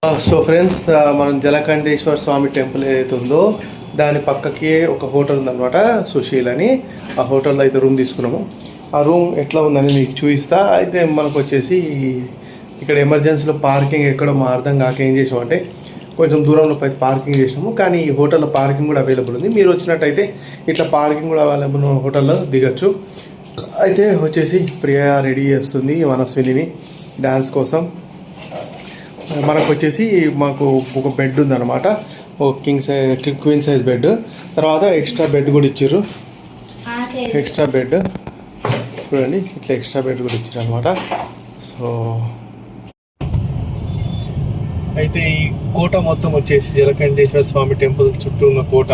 So friends, మనం జలకంఠేశ్వర స్వామి temple ఏదైతే ఉందో దాని పక్కకి ఒక హోటల్ ఉందన్నమాట, సుశీల్ అని. ఆ హోటల్లో అయితే రూమ్ తీసుకున్నాము. ఆ రూమ్ ఎట్లా ఉందని మీకు చూపిస్తా. అయితే మనకు వచ్చేసి ఇక్కడ ఎమర్జెన్సీలో పార్కింగ్ ఎక్కడో మా అర్థం కాక ఏం చేసామంటే కొంచెం దూరంలో పార్కింగ్ చేసినాము. కానీ ఈ హోటల్లో పార్కింగ్ కూడా అవైలబుల్ ఉంది. మీరు వచ్చినట్టయితే ఇట్లా పార్కింగ్ కూడా అవైలబుల్ హోటల్లో దిగచ్చు. అయితే వచ్చేసి ప్రియా రెడీ చేస్తుంది మనస్విని డ్యాన్స్ కోసం. మనకు వచ్చేసి మాకు ఒక బెడ్ ఉందన్నమాట, ఒక క్వీన్ సైజ్ బెడ్. తర్వాత ఎక్స్ట్రా బెడ్ కూడా ఇచ్చారు. ఎక్స్ట్రా బెడ్ చూడండి, ఇట్లా ఎక్స్ట్రా బెడ్ కూడా ఇచ్చారు అనమాట. సో అయితే ఈ కోట మొత్తం వచ్చేసి జలకంఠేశ్వర స్వామి టెంపుల్ చుట్టూ ఉన్న కోట.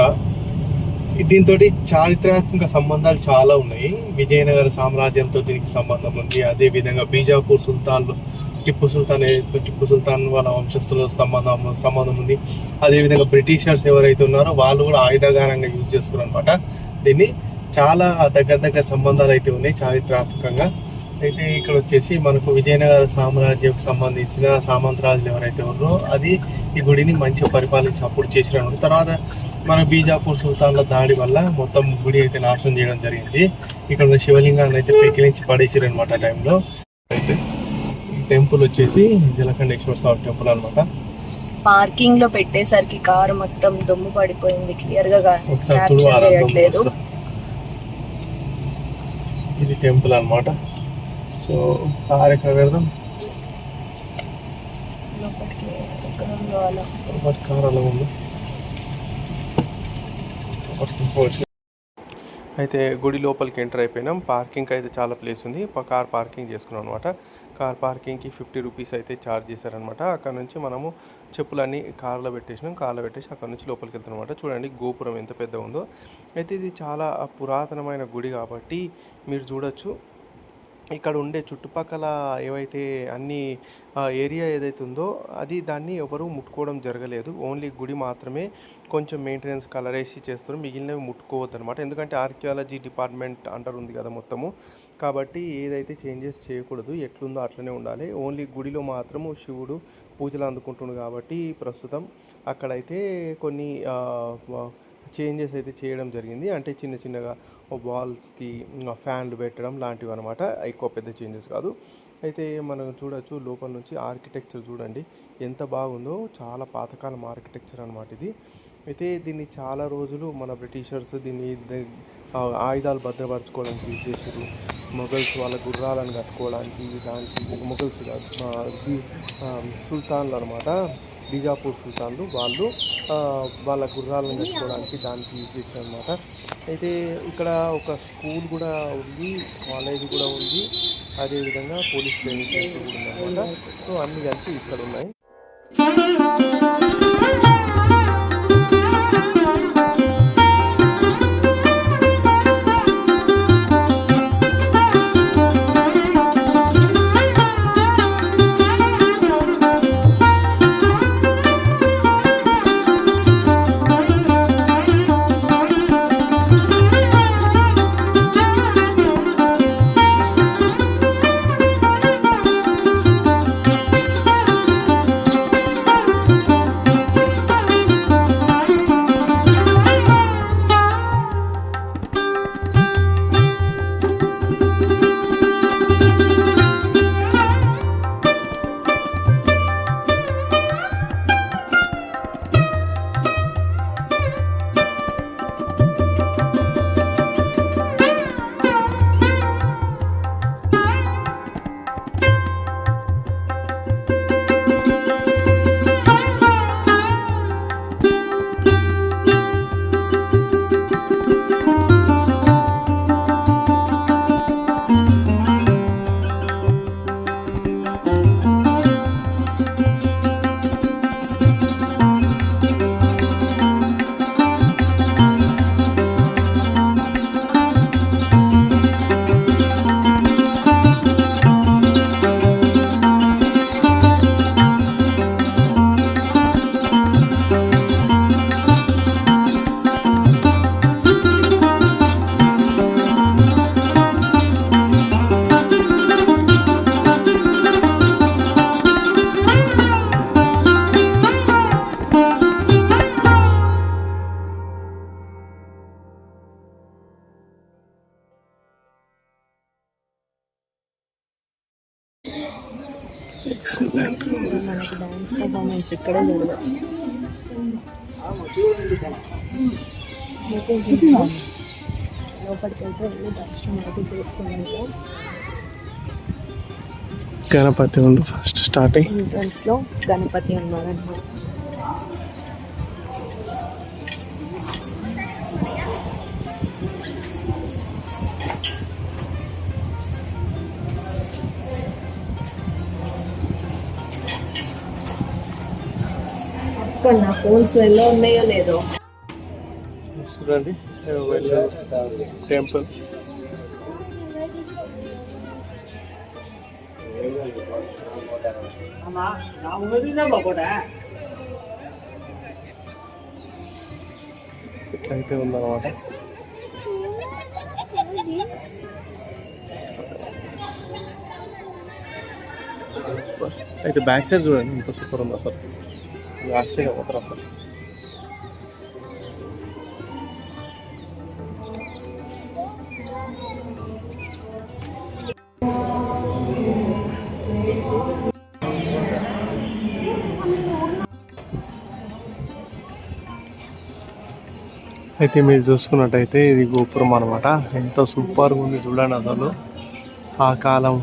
దీంతో చారిత్రాత్మక సంబంధాలు చాలా ఉన్నాయి. విజయనగర సామ్రాజ్యంతో దీనికి సంబంధం ఉంది. అదేవిధంగా బీజాపూర్ సుల్తాన్లు టిప్పు సుల్తాన్ వాళ్ళ వంశస్థుల సంబంధం ఉంది. అదేవిధంగా బ్రిటిషర్స్ ఎవరైతే ఉన్నారో వాళ్ళు కూడా ఆయుధాగారంగా యూజ్ చేసుకున్నారు అనమాట. దీన్ని చాలా దగ్గర సంబంధాలు అయితే ఉన్నాయి చారిత్రాత్మకంగా. అయితే ఇక్కడ వచ్చేసి మనకు విజయనగర సామ్రాజ్యంకు సంబంధించిన సామంతరాజులు ఎవరైతే ఉన్నారో అది ఈ గుడిని మంచిగా పరిపాలించి అప్పుడు చేసిన తర్వాత మన బీజాపూర్ సుల్తాన్ల దాడి వల్ల మొత్తం గుడి అయితే నాశనం చేయడం జరిగింది. ఇక్కడ ఉన్న శివలింగాన్ని అయితే పెకిలించి పడేసారు అనమాట ఆ టైంలో. అయితే టెంపుల్ వచ్చేసి జలకంఠేశ్వర స్వామి టెంపుల్ అనమాట. పార్కింగ్ లో పెట్టేసరికి కారు మొత్తం దుమ్ము పడిపోయింది, క్లియర్ గా చేయట్లేదు. ఇది టెంపుల్ అనమాట. సో కార్ ఎక్కడ పెడదాం, కార్ అలా ఉంది. అయితే గుడి లోపలికి ఎంటర్ అయిపోయినాం. పార్కింగ్ అయితే చాలా ప్లేస్ ఉంది. కార్ పార్కింగ్ చేసుకున్నాం అనమాట. కార్ పార్కింగ్కి 50 రూపీస్ అయితే ఛార్జ్ చేశారనమాట. అక్కడ నుంచి మనము చెప్పులన్నీ కార్లో పెట్టేసినాం. కార్లో పెట్టేసి అక్కడ నుంచి లోపలికి వెళ్తాం అనమాట. చూడండి గోపురం ఎంత పెద్ద ఉందో. అయితే ఇది చాలా పురాతనమైన గుడి కాబట్టి మీరు చూడొచ్చు ఇక్కడ ఉండే చుట్టుపక్కల ఏవైతే అన్ని ఏరియా ఏదైతే ఉందో అది దాన్ని ఎవరు ముట్టుకోవడం జరగలేదు. ఓన్లీ గుడి మాత్రమే కొంచెం మెయింటెనెన్స్ కలర్ వేసి చేస్తారు, మిగిలినవి ముట్టుకోవద్దు అనమాట. ఎందుకంటే ఆర్కియాలజీ డిపార్ట్మెంట్ అంటారు ఉంది కదా మొత్తము, కాబట్టి ఏదైతే చేంజెస్ చేయకూడదు, ఎట్లుందో అట్లనే ఉండాలి. ఓన్లీ గుడిలో మాత్రము శివుడు పూజలు అందుకుంటుండు కాబట్టి ప్రస్తుతం అక్కడైతే కొన్ని చేంజెస్ అయితే చేయడం జరిగింది. అంటే చిన్నగా వాల్స్కి ఫ్యాన్లు పెట్టడం లాంటివి అనమాట. ఎక్కువ పెద్ద చేంజెస్ కాదు. అయితే మనం చూడొచ్చు లోపల నుంచి ఆర్కిటెక్చర్ చూడండి ఎంత బాగుందో. చాలా పాతకాలం ఆర్కిటెక్చర్ అనమాట ఇది. అయితే దీన్ని చాలా రోజులు మన బ్రిటిషర్స్ దీన్ని ఆయుధాలు భద్రపరచుకోవడానికి యూజ్ చేసారు. మొఘల్స్ వాళ్ళ గుర్రాలను కట్టుకోవడానికి, దానికి మొఘల్స్ సుల్తాన్లు అనమాట, బీజాపూర్ సుల్తాన్లు వాళ్ళు వాళ్ళ గుర్రాలను కట్టుకోవడానికి దానికి యూజ్ చేశారు అనమాట. అయితే ఇక్కడ ఒక స్కూల్ కూడా ఉంది, కాలేజ్ కూడా ఉంది, అదేవిధంగా పోలీస్ ట్రైనింగ్ సెంటర్ కూడా ఉందన్నమాట. సో అన్ని కలిపి ఇక్కడ ఉన్నాయి. మనకి డాన్స్ పర్ఫార్మెన్స్ ఇక్కడే చూడవచ్చు. లోపలికి వెళ్తే వెళ్ళి దర్శనం అయితే చేసుకున్నాము. గణపతి ఉంది ఫస్ట్ స్టార్టింగ్. ఎంట్రన్స్ లో గణపతి ఉన్నారన్నమాట. నా ఫోన్స్ ఎలా ఉన్నాయో లేదో చూడండి టెంపుల్. ఇట్లయితే ఉందన్నమాట. అయితే బ్యాక్ సైడ్ చూడండి ఎంత సూపర్ ఉంది అసలు. ఆశ్చర్యం అవుతారు అసలు. అయితే మీరు చూసుకున్నట్టయితే ఇది గోపురం అనమాట. ఎంత సూపర్గా ఉంది చూడండి అసలు. ఆ కాలం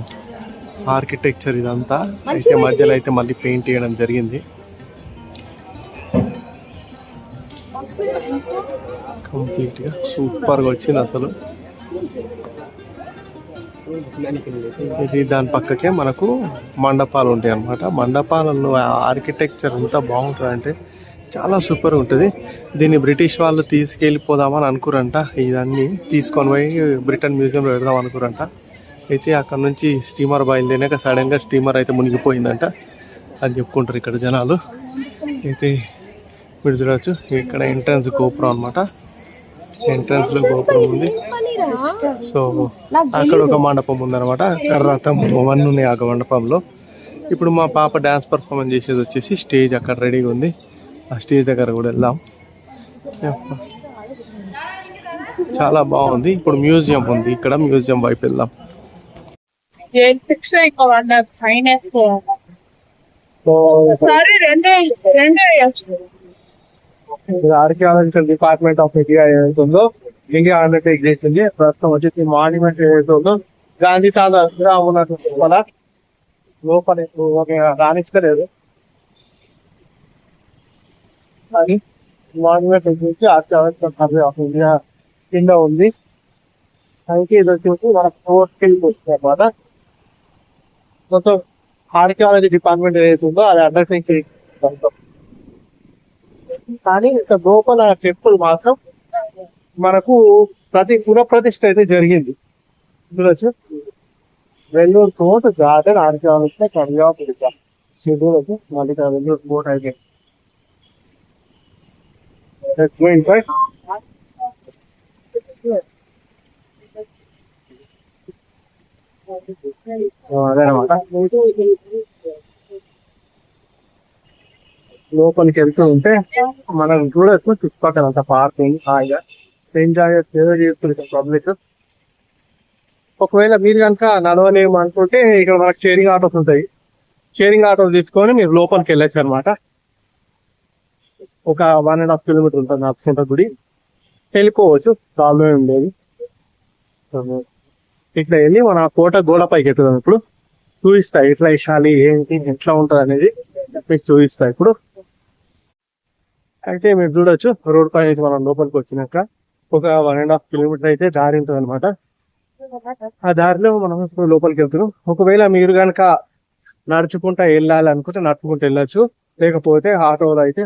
ఆర్కిటెక్చర్ ఇదంతా. అయితే మధ్యలో అయితే మళ్ళీ పెయింట్ చేయడం జరిగింది. కంప్లీట్గా సూపర్గా వచ్చింది అసలు. ఇది దాని పక్కకే మనకు మండపాలు ఉంటాయి అన్నమాట. మండపాలలో ఆర్కిటెక్చర్ ఎంత బాగుంటుంది అంటే చాలా సూపర్ ఉంటుంది. దీన్ని బ్రిటిష్ వాళ్ళు తీసుకెళ్ళిపోదామని అనుకురంట. ఇదన్నీ తీసుకొని పోయి బ్రిటన్ మ్యూజియంలో పెడదాం అనుకురంట. అయితే అక్కడ నుంచి స్టీమర్ బయలుదేరాక సడన్గా స్టీమర్ అయితే మునిగిపోయిందంట అని చెప్పుకుంటారు ఇక్కడ జనాలు. అయితే మీరు చూడవచ్చు ఇక్కడ ఎంట్రన్స్ గోపురం అనమాట. ఎంట్రన్స్ లో గోపురం ఉంది. సో అక్కడ ఒక మండపం ఉందన్నమాట. రథం అవన్నీ ఉన్నాయి ఆ మండపంలో. ఇప్పుడు మా పాప డ్యాన్స్ పర్ఫార్మెన్స్ చేసేది వచ్చేసి స్టేజ్ అక్కడ రెడీగా ఉంది. ఆ స్టేజ్ దగ్గర కూడా వెళ్దాం. చాలా బాగుంది. ఇప్పుడు మ్యూజియం ఉంది ఇక్కడ. మ్యూజియం వైపు వెళ్దాం. ఆర్కియాలజికల్ డిపార్ట్మెంట్ ఆఫ్ ఇండియా ఏదైతుందో ఇండియా అండర్టేక్ చేసింది. ప్రస్తుతం వచ్చేసి మాన్యుమెంట్ ఏదైతుందో గాంధీ తాత ఉన్నటువంటి లోపల రాణించలేదు. కానీ మాన్యుమెంట్ వచ్చేసి ఆర్కియాలజికల్ సర్వే ఆఫ్ ఇండియా కింద ఉంది. అయితే ఇది వచ్చేసి మన కోర్టుకి వస్తుంది అన్నమాట. మొత్తం ఆర్కియాలజీ డిపార్ట్మెంట్ ఏదైతుందో అది అండర్టేక్ చేసింది. కానీ ఇక్కడ లోపల టెంపుల్ మాత్రం మనకు పునఃప్రతిష్ఠ అయితే జరిగింది. చూడొచ్చు వెల్లూరు కోట్ garden archaeological survey of India చూడొచ్చు. మళ్ళీ వెల్లూరు కోట్ అయితే అదనమాట. లోపలికి వెళ్తూ ఉంటే మనం చూడొచ్చు చుట్టుపక్కల అంత పార్కింగ్ హాయిగా ఎంజాయ్ చేసుకుంటాం పబ్లిక్. ఒకవేళ మీరు కనుక నడవలేము అనుకుంటే ఇక్కడ మనకు షేరింగ్ ఆటోస్ ఉంటాయి. షేరింగ్ ఆటోస్ తీసుకొని మీరు లోపలికి వెళ్ళచ్చు అనమాట. ఒక 1.5 కిలోమీటర్ ఉంటుంది నడుచుకుంటా గుడి. వెళ్ళిపోవచ్చు, చాలా ఉండేది. ఇట్లా వెళ్ళి మన కోట గోడ పైకి ఎక్కుదాం. ఇప్పుడు చూపిస్తా ఎట్లా ఇష్టాలి ఏంటి ఎట్లా ఉంటుంది అనేది మీకు చూపిస్తా ఇప్పుడు. అయితే మీరు చూడొచ్చు రోడ్ పై నుంచి మనం లోపలికి వచ్చినాక ఒక 1.5 కిలోమీటర్ అయితే దారి ఉంటుంది అనమాట. ఆ దారిలో మనం లోపలికి వెళ్తున్నాం. ఒకవేళ మీరు కనుక నడుచుకుంటా వెళ్ళాలి అనుకుంటే నడుచుకుంటూ వెళ్ళచ్చు. లేకపోతే ఆటోలో అయితే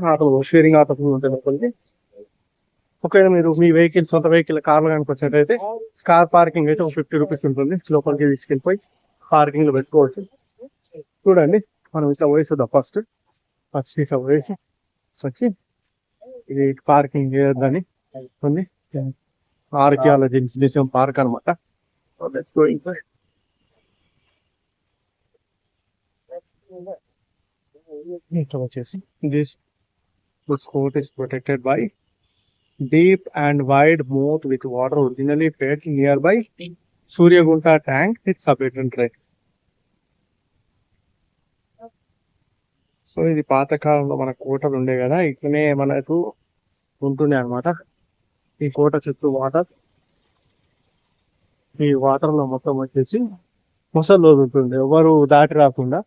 షేరింగ్ ఆటోస్ ఉంటాయి లోపలికి. ఒకవేళ మీరు మీ వెహికల్ సొంత వెహికల్ కార్లో కనుక వచ్చినట్టయితే కార్ పార్కింగ్ అయితే ఒక 50 రూపీస్ ఉంటుంది. లోపలికి తీసుకెళ్ళిపోయి పార్కింగ్ లో పెట్టుకోవచ్చు. చూడండి మనం ఇట్లా వేసేద్దాం. ఫస్ట్ ఇట్లా వేసి వచ్చి ఇది పార్కింగ్ చేయొద్దని ఉంది. ఆర్కియాలజీ మ్యూజియం పార్క్ అనమాట. ఇట్లా వచ్చేసి this court is protected by deep and wide moat with water originally fed nearby Suryagunta tank with submitted right. So ఇది పాతకాలంలో మన కోటలు ఉండే కదా, ఇట్లనే మనకు ఉంటుండే అనమాట. ఈ కోట చుట్టూ వాటర్, ఈ వాటర్ లో మొత్తం వచ్చేసి మొసళ్ళు వదులుతుండే, ఎవరు దాటి రాకుండా.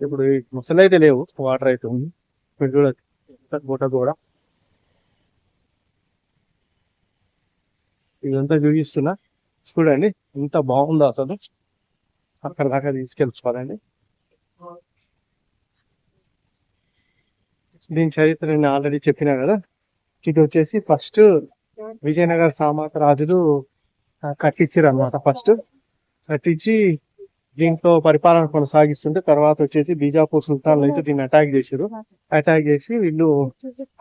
ఇప్పుడు ఈ మొసలు అయితే లేవు, వాటర్ అయితే ఉంది. మీరు చూడచ్చు కోట కూడా. ఇదంతా చూపిస్తున్నా చూడండి, ఎంత బాగుందో అసలు. అక్కడ దాకా తీసుకెళ్ళిపోవాలండి. దీని చరిత్ర నేను ఆల్రెడీ చెప్పినా కదా. ఇది వచ్చేసి ఫస్ట్ విజయనగర సామంత రాజులు కట్టించారు అనమాట. ఫస్ట్ కట్టించి దీంట్లో పరిపాలన కొనసాగిస్తుంటే, తర్వాత వచ్చేసి బీజాపూర్ సుల్తాన్లు అయితే దీన్ని అటాక్ చేశారు. అటాక్ చేసి వీళ్ళు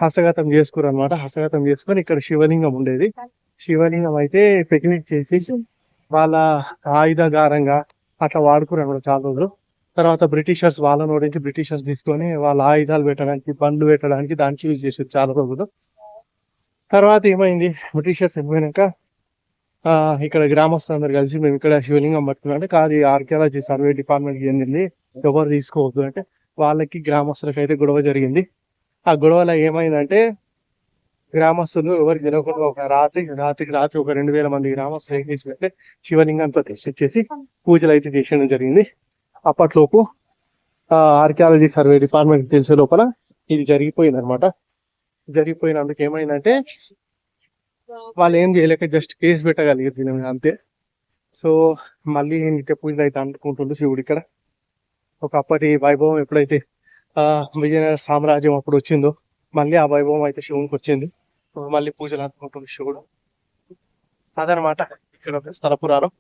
హస్తగతం చేసుకురు అనమాట. హస్తగతం చేసుకొని ఇక్కడ శివలింగం ఉండేది. శివలింగం అయితే పిక్నిక్ చేసి వాళ్ళ ఆయుధగారంగా అట్లా వాడుకురు అనమాట చాలా రోజులు. తర్వాత బ్రిటిషర్స్ వాళ్ళని ఓడించి బ్రిటిషర్స్ తీసుకొని వాళ్ళ ఆయుధాలు పెట్టడానికి, బండ్లు పెట్టడానికి దానికి యూజ్ చేశారు చాలా రోజులు. తర్వాత ఏమైంది, బ్రిటిషర్స్ వెళ్ళిపోయినాక ఇక్కడ గ్రామస్తులందరూ కలిసి మేము ఇక్కడ శివలింగం పట్టుకున్నాం అంటే, కాదు ఆర్కియాలజీ సర్వే డిపార్ట్మెంట్కి చెందింది, ఎవరు తీసుకోవద్దు అంటే వాళ్ళకి గ్రామస్తులకి అయితే గొడవ జరిగింది. ఆ గొడవలో ఏమైందంటే, గ్రామస్తులు ఎవరికి తెలియకుండా ఒక రాత్రి ఒక 2000 మంది గ్రామస్తులు ఏం చేసినట్టే శివలింగంతో తెచ్చేసి పూజలు అయితే చేయడం జరిగింది. అప్పట్లోపు ఆర్కియాలజీ సర్వే డిపార్ట్మెంట్ తెలిసే లోపల ఇది జరిగిపోయింది అనమాట. జరిగిపోయినందుకు ఏమైందంటే, వాళ్ళు ఏం చేయలేక జస్ట్ కేసు పెట్టగలిగారు దీని మీద, అంతే. సో మళ్ళీ నిత్య పూజలు అయితే అనుకుంటుండ్రు శివుడు ఇక్కడ. ఒకప్పటి వైభవం ఎప్పుడైతే విజయనగర సామ్రాజ్యం అప్పుడు వచ్చిందో, మళ్ళీ ఆ వైభవం అయితే శివునికి వచ్చింది. మళ్ళీ పూజలు అందుకుంటుంది శివుడు. అదనమాట ఇక్కడ స్థల పురాణం.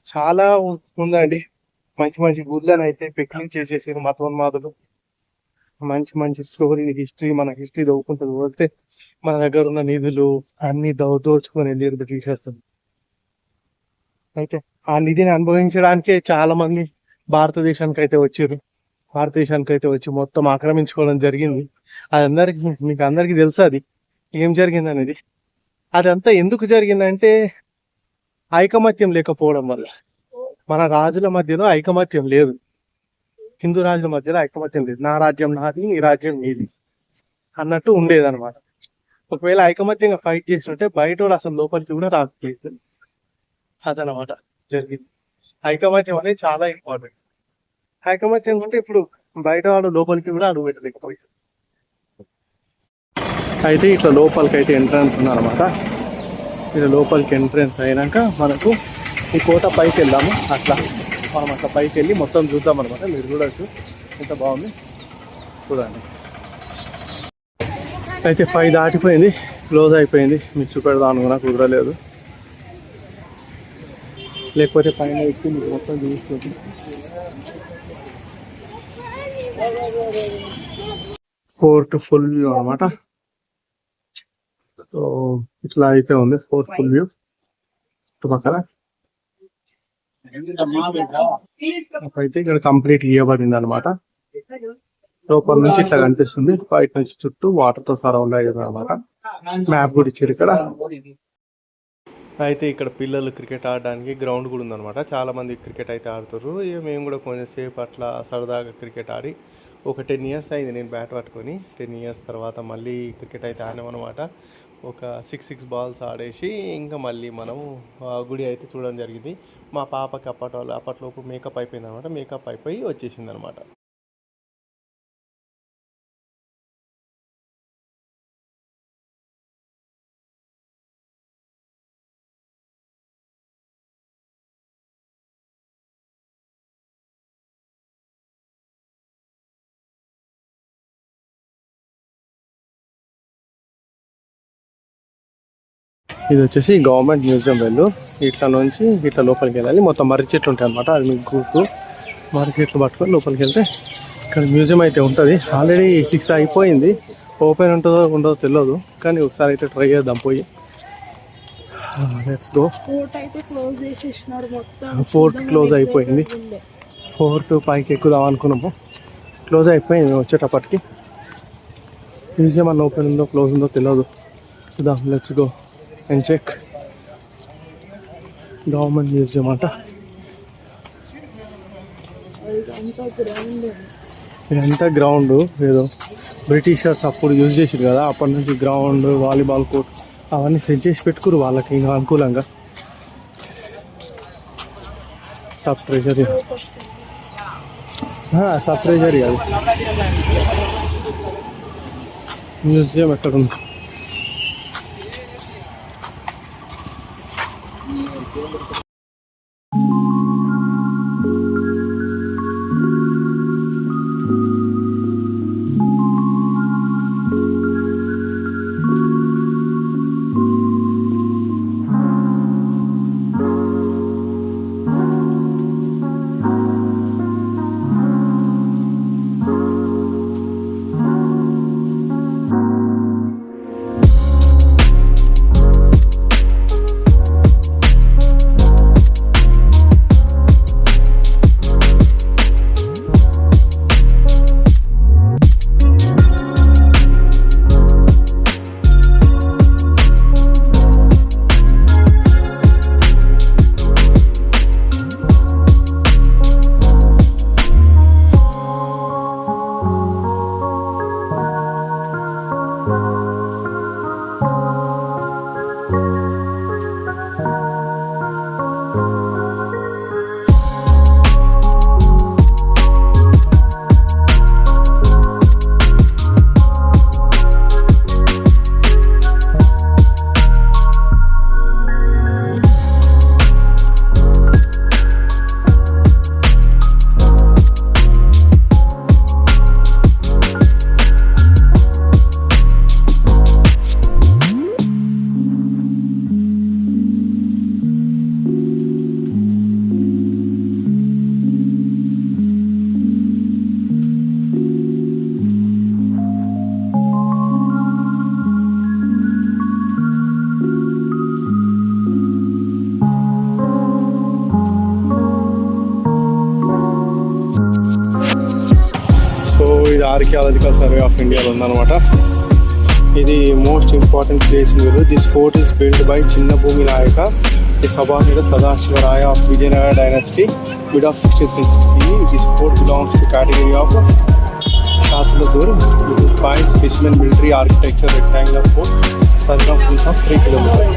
చాలా ఉందండి. మంచి మంచి గుళ్ళని అయితే పిక్నిక్ చేసేసారు మతోన్మాదులు. మంచి మంచి స్టోరీ, హిస్టరీ, మన హిస్టరీ దవ్వుకుంటుంది పోతే మన దగ్గర ఉన్న నిధులు అన్ని దోచుకొని వెళ్ళారు బ్రిటిషర్స్. అయితే ఆ నిధిని అనుభవించడానికే చాలా మంది భారతదేశానికి అయితే వచ్చి మొత్తం ఆక్రమించుకోవడం జరిగింది. అది మీకు అందరికీ తెలుసు అది ఏం జరిగింది అనేది. అదంతా ఎందుకు జరిగిందంటే ఐకమత్యం లేకపోవడం వల్ల. మన రాజుల మధ్యలో ఐకమత్యం లేదు, హిందూ రాజుల మధ్యలో ఐకమత్యం లేదు. నా రాజ్యం నాది, నీ రాజ్యం నీది అన్నట్టు ఉండేదన్నమాట. ఒకవేళ ఐకమత్యంగా ఫైట్ చేసినట్టే బయట వాళ్ళు అసలు లోపలికి కూడా రాకపోయేది. అదనమాట జరిగింది. ఐకమత్యం అనేది చాలా ఇంపార్టెంట్. ఐకమత్యం అంటే ఇప్పుడు బయట వాళ్ళు లోపలికి కూడా అడుగు పెట్టలేకపోయారు. అయితే ఇట్లా లోపలికి అయితే ఎంట్రన్స్ ఉందన్నమాట. ఇది లోపలికి ఎంట్రన్స్ అయినాక మనకు ఈ కోట పైకి వెళ్దాము. అట్లా మనం అట్లా పైకి వెళ్ళి మొత్తం చూద్దాం అనమాట. మీరు చూడొచ్చు ఎంత బాగుంది చూడండి. అయితే 5 దాటిపోయింది, క్లోజ్ అయిపోయింది. మీకు చూపెడదాం అనుకున్నా కుదరలేదు, లేకపోతే పైన ఎక్కి మీకు మొత్తం చూస్తుంది. ఫోర్ట్ ఫుల్ వ్యూ అనమాట. సో ఇట్లా అయితే ఉంది ఫోర్ట్ ఫుల్ వ్యూ చుట్టుపక్కల. అయితే ఇక్కడ కంప్లీట్ ఇవ్వబడింది అనమాట. లోపల నుంచి ఇట్లా కనిపిస్తుంది, బయట నుంచి చుట్టూ వాటర్ తో సరౌండ్ అయ్యేది అనమాట. మ్యాప్ కూడా ఇచ్చారు ఇక్కడ. అయితే ఇక్కడ పిల్లలు క్రికెట్ ఆడడానికి గ్రౌండ్ కూడా ఉందన్నమాట. చాలామంది క్రికెట్ అయితే ఆడుతారు. ఇక మేము కూడా కొంచెంసేపు అట్లా సరదాగా క్రికెట్ ఆడి ఒక 10 years అయింది నేను బ్యాట్ పట్టుకొని. 10 years తర్వాత మళ్ళీ క్రికెట్ అయితే ఆడామన్నమాట. ఒక 6 balls ఆడేసి ఇంకా మళ్ళీ మనం గుడి అయితే చూడడం జరిగింది. మా పాపకి అప్పట్లోపు మేకప్ అయిపోయింది అనమాట. మేకప్ అయిపోయి వచ్చేసింది అనమాట. ఇది వచ్చేసి గవర్నమెంట్ మ్యూజియం వెళ్ళు. ఇట్లా నుంచి ఇట్లా లోపలికి వెళ్ళాలి. మొత్తం మర్రి చెట్లు ఉంటాయి అనమాట. అది మీకు గుర్తు. మర్రి చెట్లు పట్టుకొని లోపలికి వెళ్తే ఇక్కడ మ్యూజియం అయితే ఉంటుంది. ఆల్రెడీ 6 అయిపోయింది. ఓపెన్ ఉంటుందో ఉండదో తెలియదు, కానీ ఒకసారి అయితే ట్రై చేద్దాం పోయి. Let's go. ఫోర్ట్ క్లోజ్ అయిపోయింది. ఫోర్ట్ పైకి ఎక్కుదాం అనుకున్నాము, క్లోజ్ అయిపోయింది వచ్చేటప్పటికి. మ్యూజియం అన్న ఓపెన్ ఉందో క్లోజ్ ఉందో తెలియదు, చూద్దాం. Let's go and check. Government museum అంట. ఇదంతా గ్రౌండ్ ఏదో బ్రిటిషర్స్ అప్పుడు యూజ్ చేసారు కదా, అప్పటి నుంచి గ్రౌండ్, వాలీబాల్ కోర్ట్ అవన్నీ సెట్ చేసి పెట్టుకురు వాళ్ళకి ఇంకా అనుకూలంగా. సబ్ ట్రెజరీ అది మ్యూజియం ఎక్కడ ఉంది? ఇది ఆర్కియాలజికల్ సర్వే ఆఫ్ ఇండియాలో ఉందన్నమాట. ఇది most important place in village. This fort is build by Chinnabhumi Nayaka, a Sabahira Sadashivaraya of Vijayanagara dynasty, mid of 16th century. This fort belongs to category of Shataladur. You will find specimen military architecture, rectangular fort, circumference of 3 kilometers.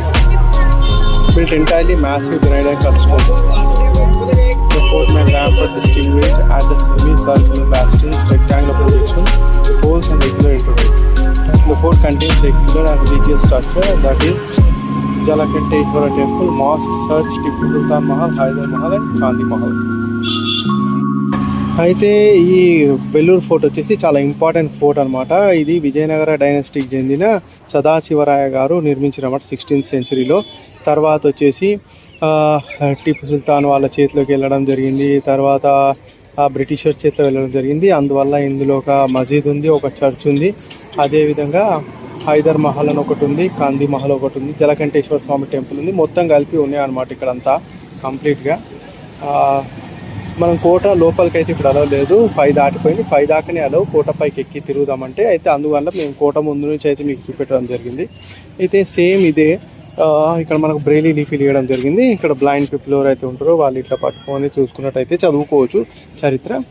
Built entirely massive granite and cut stones. The fort may rampart distinguished at the semicircular bastions, rectangular projection, holes and regular intervals. The fort contains secular and religious structure, that is Jalakanteshwara temple, mosque, church, Tipu Sultan Mahal, Hyder Mahal and Chandni Mahal. అయితే ఈ Vellore fort వచ్చేసి చాలా important fort అనమాట. ఇది విజయనగర డైనాసిటీకి చెందిన సదాశివరాయ గారు నిర్మించినమాట 16th సెంచరీలో. తర్వాత వచ్చేసి టిపు సుల్తాన్ వాళ్ళ చేతిలోకి వెళ్ళడం జరిగింది, తర్వాత బ్రిటిషర్ చేతిలో వెళ్ళడం జరిగింది. అందువల్ల ఇందులో ఒక మసీద్ ఉంది, ఒక చర్చ్ ఉంది, అదేవిధంగా హైదర్ మహల్ అని ఒకటి ఉంది, కాందీ మహల్ ఒకటి ఉంది, జలకంఠేశ్వర స్వామి టెంపుల్ ఉంది. మొత్తం కలిపి ఉన్నాయి అనమాట ఇక్కడంతా కంప్లీట్గా. మనం కోట లోపలికి అయితే ఇప్పుడు అలవ్ లేదు, 5 దాటిపోయింది, 5 దాకానే అలవ్. కోట పైకి ఎక్కి తిరుగుదామంటే అయితే అందువల్ల మేము కోట ముందు నుంచి అయితే మీకు చూపెట్టడం జరిగింది. అయితే సేమ్ ఇదే ఇక్కడ మనకు బ్రెయిలీ లీఫీలు ఇవ్వడం జరిగింది. ఇక్కడ బ్లైండ్ పీపుల్ ఎవరైతే ఉంటారో వాళ్ళు ఇట్లా పట్టుకొని చూసుకున్నట్టయితే చదువుకోవచ్చు చరిత్ర.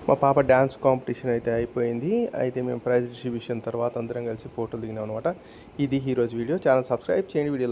మా పాప డ్యాన్స్ కాంపిటీషన్ అయితే అయిపోయింది. అయితే మేము ప్రైజ్ డిస్ట్రిబ్యూషన్ తర్వాత అందరం కలిసి ఫోటోలు దిగినాం అనమాట. ఇది ఈరోజు వీడియో. ఛానల్ సబ్స్క్రైబ్ చేయండి, వీడియో లైక్